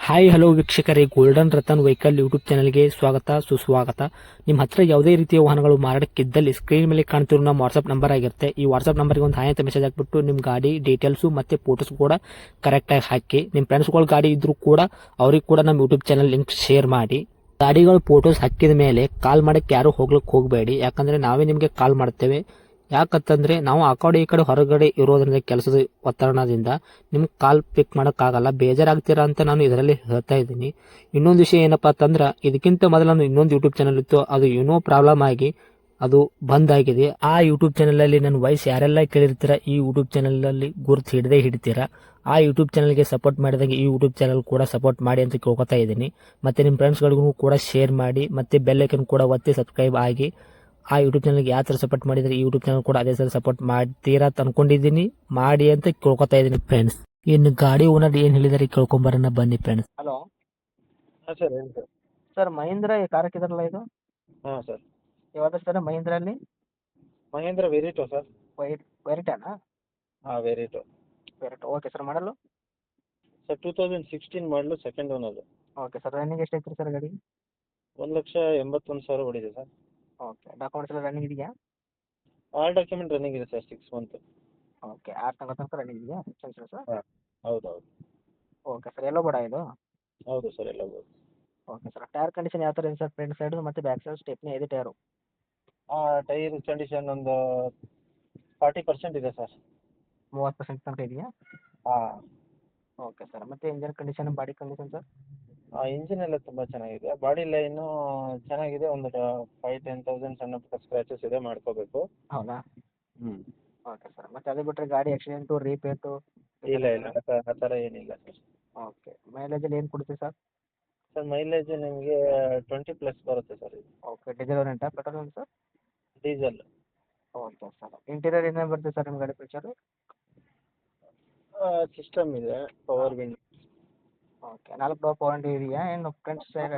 Hi hello ವೀಕ್ಷಕರೇ, golden Ratan vehicle YouTube ಚಾನಲ್ಗೆ ಸ್ವಾಗತ ಸುಸ್ವಾಗತ. ನಿಮ್ಮ ಹತ್ರ ಯಾವುದೇ ರೀತಿಯ ವಾಹನಗಳು ಮಾರಾಟಕ್ಕಿದ್ದಲ್ಲಿ ಸ್ಕ್ರೀನ್ ಮೇಲೆ ಕಾಣ್ತಿರೋ ನಮ್ಮ ವಾಟ್ಸ್ಆಪ್ ನಂಬರ್ ಆಗಿರುತ್ತೆ. ಈ ವಾಟ್ಸ್ಆಪ್ ನಂಬರ್ಗೆ ಒಂದು ಹಾಯ್ ಅಂತ ಮೆಸೇಜ್ ಹಾಕ್ಬಿಟ್ಟು ನಿಮ್ಮ ಗಾಡಿ ಡೀಟೇಲ್ಸು ಮತ್ತೆ ಫೋಟೋಸ್ ಕೂಡ ಕರೆಕ್ಟಾಗಿ ಹಾಕಿ. ನಿಮ್ಮ ಫ್ರೆಂಡ್ಸ್ಗಳ ಗಾಡಿ ಇದ್ರೂ ಕೂಡ ಅವ್ರಿಗೆ ಕೂಡ ನಮ್ಮ ಯೂಟ್ಯೂಬ್ ಚಾನಲ್ ಲಿಂಕ್ ಶೇರ್ ಮಾಡಿ. ಗಾಡಿಗಳು ಫೋಟೋಸ್ ಹಾಕಿದ ಮೇಲೆ ಕಾಲ್ ಮಾಡಕ್ಕೆ ಯಾರು ಹೋಗ್ಲಿಕ್ಕೆ ಹೋಗಬೇಡಿ, ಯಾಕಂದ್ರೆ ನಾವೇ ನಿಮಗೆ ಕಾಲ್ ಮಾಡ್ತೇವೆ. ಯಾಕಂತಂದ್ರೆ ನಾವು ಆ ಕಡೆ ಈ ಕಡೆ ಹೊರಗಡೆ ಇರೋದ್ರಿಂದ ಕೆಲಸದ ಒತ್ತಡದಿಂದ ನಿಮ್ಗೆ ಕಾಲ್ ಪಿಕ್ ಮಾಡೋಕ್ಕಾಗಲ್ಲ, ಬೇಜಾರಾಗ್ತೀರಾ ಅಂತ ನಾನು ಇದರಲ್ಲಿ ಹೇಳ್ತಾ ಇದ್ದೀನಿ. ಇನ್ನೊಂದು ವಿಷಯ ಏನಪ್ಪಾ ಅಂತಂದ್ರೆ, ಇದಕ್ಕಿಂತ ಮೊದಲು ನಾನು ಇನ್ನೊಂದು ಯೂಟ್ಯೂಬ್ ಚಾನಲ್ ಇತ್ತು, ಅದು ಏನೋ ಪ್ರಾಬ್ಲಮ್ ಆಗಿ ಅದು ಬಂದ್ ಆಗಿದೆ. ಆ ಯೂಟ್ಯೂಬ್ ಚಾನಲ್ ಅಲ್ಲಿ ನನ್ನ ವಾಯ್ಸ್ ಯಾರೆಲ್ಲ ಕೇಳಿರ್ತೀರಾ, ಈ ಯೂಟ್ಯೂಬ್ ಚಾನಲ್ ಅಲ್ಲಿ ಗುರುತು ಹಿಡದೇ ಹಿಡಿತೀರಾ. ಆ ಯೂಟ್ಯೂಬ್ ಚಾನಲ್ಗೆ ಸಪೋರ್ಟ್ ಮಾಡಿದಾಗ ಈ ಯೂಟ್ಯೂಬ್ ಚಾನಲ್ ಕೂಡ ಸಪೋರ್ಟ್ ಮಾಡಿ ಅಂತ ಕೇಳ್ಕೊತಾ ಇದ್ದೀನಿ. ಮತ್ತೆ ನಿಮ್ಮ ಫ್ರೆಂಡ್ಸ್ಗಳಿಗೂ ಕೂಡ ಶೇರ್ ಮಾಡಿ, ಮತ್ತೆ ಬೆಲ್ ಐಕನ್ ಕೂಡ ಒತ್ತಿ ಸಬ್ಸ್ಕ್ರೈಬ್ ಆಗಿ. ಆ ಯೂಟ್ಯೂಬ್ ಚಾನಲ್ಗೆ ಯಾವ ಥರ ಸಪೋರ್ಟ್ ಮಾಡಿದ್ರೆ ಈ ಯೂಟ್ಯೂಬ್ ಚಾನಲ್ ಕೂಡ ಅದೇ ಥರ ಸಪೋರ್ಟ್ ಮಾಡ್ತೀರಾ ಅಂತ ಅನ್ಕೊಂಡಿದ್ದೀನಿ. ಮಾಡಿ ಅಂತ ಕೇಳ್ಕೊತಾ ಇದ್ದೀನಿ ಫ್ರೆಂಡ್ಸ್. ಇನ್ನು ಗಾಡಿ ಓನರ್ ಏನು ಹೇಳಿದಾರೆ ಕೇಳ್ಕೊಂಬರೋಣ ಬನ್ನಿ ಫ್ರೆಂಡ್ಸ್. ಹಲೋ ಹಾಂ ಸರ್, ಹೇಳಿ ಸರ್. ಸರ್, ಮಹೀಂದ್ರ ಕಾರ್ ಹಾಕಿದಾರಲ್ಲ ಇದು ಹಾಂ ಸರ್, ಯಾವ್ದು ಸರ್? ಮಹೀಂದ್ರಲ್ಲಿ ಮಹೇಂದ್ರ ವೆರಿಟೋ ಸರ್. ವೆರಿಟಾನಾ? ಹಾಂ, ವೆರಿಟೋ ವೆರಿಟೋ, ಓಕೆ ಸರ್. ಮಾಡಲು ಸರ್ 2016 ಮಾಡಲು, second owner. Okay sir. Running ಎಷ್ಟು ಐತ್ರಿ ಸರ್ ಗಾಡಿ? 1,81,000 ಹೊಡಿದೆ ಸರ್. ಓಕೆ. ಡಾಕ್ಯುಮೆಂಟ್ಸ್ ಎಲ್ಲ ರನ್ನಿಂಗ್ ಇದೆಯಾ? ಆಲ್ ಡಾಕ್ಯುಮೆಂಟ್ ರನ್ನಿಂಗ್ ಇದೆ ಸರ್, 6 ಮಂತ್. ಓಕೆ. 6 ತಿಂಗಳ ತನಕ ರನ್ನಿಂಗ್ ಇದೆಯಾ ಇನ್ಶೂರೆನ್ಸ್? ಹಾಂ, ಹೌದು. Okay sir. ಎಲ್ಲೋ ಬೇಡ ಇದು? ಹೌದು ಸರ್, ಎಲ್ಲ ಹೌದು. Okay sir. ಟೈರ್ ಕಂಡೀಷನ್ ಯಾವ ಥರ ಇದೆ ಸರ್? ಫ್ರಂಟ್ ಸೈಡ್ ಮತ್ತು ಬ್ಯಾಕ್ ಸೈಡ್ ಸ್ಟೆಪ್ನಿ ಇದೆ ಟೈರು? ಟೈರ್ ಕಂಡೀಷನ್ ಒಂದು 40% ಇದೆ ಸರ್. 30% ತನಕ ಇದೆಯಾ? ಹಾಂ. Okay sir. ಮತ್ತು engine condition, body condition sir? Engine ಎಲ್ಲ ತುಂಬ ಚೆನ್ನಾಗಿದೆ, ಬಾಡಿ ಲೈನು ಚೆನ್ನಾಗಿದೆ. ಒಂದು 5,000-10,000 ಸಣ್ಣ ಪುಟ್ಟ ಸ್ಕ್ರ್ಯಾಚಸ್ ಇದೆ, ಮಾಡ್ಕೋಬೇಕು. ಹೌದಾ? ಹ್ಞೂ. Okay sir. ಮತ್ತು ಅದು ಬಿಟ್ಟರೆ ಗಾಡಿ ಆಕ್ಸಿಡೆಂಟು ರೀಪೇಂಟು? ಇಲ್ಲ ಆ ಥರ ಏನಿಲ್ಲ ಸರ್. ಓಕೆ. ಮೈಲೇಜಲ್ಲಿ ಏನು ಕೊಡ್ತೀವಿ ಸರ್? ಸರ್ ಮೈಲೇಜ್ ನಿಮಗೆ 20+ ಬರುತ್ತೆ ಸರ್ ಇದು. ಓಕೆ. ಡೀಸೆಲ್ ವೇರಿಯಂಟಾ, petrol variant sir? Diesel. Okay sir. Interior ಏನೇನು ಬರುತ್ತೆ ಸರ್ ನಿಮ್ಮ ಗಾಡಿ ಫೀಚರು? ಸಿಸ್ಟಮ್ ಇದೆ, power window. Okay. 4 door power window ಇದೆಯಾ? ಏನು front side?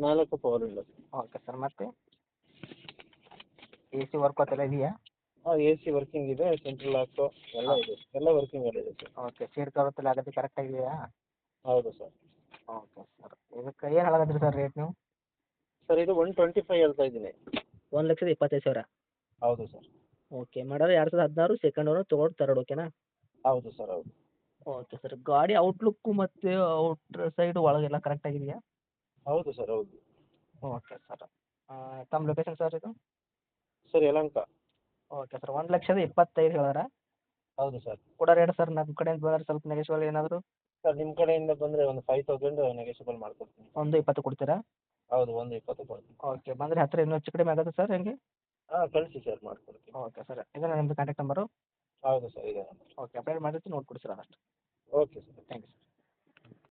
4 power window. Okay sir. ಮತ್ತೆ ಎ ಸಿ ವರ್ಕ್ ಅದೆಲ್ಲ ಇದೆಯಾ? ಎ ಸಿ ವರ್ಕಿಂಗ್ ಇದೆ, ಸೆಂಟ್ರಲ್ ಲಾಕು ಎಲ್ಲ ಇದೆ, ಎಲ್ಲ ವರ್ಕಿಂಗ್ ಇದೆ ಸರ್. ಓಕೆ. ಸೀಟ್ ಕವರ್ ಎಲ್ಲ ಆಗತ್ತೆ ಕರೆಕ್ಟ್ ಆಗಿದೆಯಾ? ಹೌದು ಸರ್. Okay sir. ಇದಕ್ಕೆ ಏನು ಹೇಳಕತ್ತೀರಿ ಸರ್ ರೇಟ್ ನೀವು? ಸರ್ ಇದು 125 ಹೇಳ್ತಾ ಇದ್ದೀನಿ. 1,25,000? ಹೌದು ಸರ್. ಓಕೆ. ಮಾಡೋದು 2016 ಸೆಕೆಂಡ್ ಓನರ್, ತೊಗೊಂಡು ತರ್ಡ್, ಓಕೆನಾ? ಹೌದು ಸರ್, ಹೌದು. Okay sir. ಗಾಡಿ ಔಟ್ಲುಕ್ಕು ಮತ್ತು ಔಟ್ರ್ ಸೈಡು ಒಳಗೆಲ್ಲ ಕರೆಕ್ಟ್ ಆಗಿದೆಯಾ? ಹೌದು ಸರ್, ಹೌದು. Okay sir. ತಮ್ಮ ಲೊಕೇಶನ್ ಸರ್ ಇದು? ಸರ್ ಯಲಹಂಕ. Okay sir. 1,25,000 ಹೇಳಿದ್ರ? ಹೌದು ಸರ್. ಕೊಡೋ ರೇಟ್ ಸರ್ ನಮ್ಮ ಕಡೆಯಿಂದ ಬಂದರೆ ಸ್ವಲ್ಪ ನೆಗೆಶ್ವಲ್ ಏನಾದರೂ? ಸರ್ ನಿಮ್ಮ ಕಡೆಯಿಂದ ಬಂದರೆ ಒಂದು 5,000 ನೆಗೆಷಿಬಲ್ ಮಾಡ್ಕೊಡ್ತೀನಿ. 1,20 ಕೊಡ್ತೀರಾ? ಹೌದು, 1,20 ಕೊಡ್ತೀನಿ. ಓಕೆ. ಬಂದರೆ ಹತ್ತಿರ ಇನ್ನೂ ಹೆಚ್ಚು ಕಡಿಮೆ ಆಗುತ್ತೆ ಸರ್, ಹೆಂಗೆ? ಹಾಂ, ಕಳಿಸಿ ಸರ್, ಮಾಡ್ಕೊಡ್ತೀನಿ. Okay sir. ಇದೇನಾ ನಿಮ್ಮದು ಕಾಂಟ್ಯಾಕ್ಟ್ ನಂಬರು? ಹೌದು ಸರ್, ಇದೆ. ಓಕೆ. ಅಪ್ಡೇಟ್ ಮಾಡಿರ್ತೀನಿ, ನೋಡ್ಕೊಡಿ ಸರ್ ಆದಷ್ಟು. Okay sir. Thank you sir.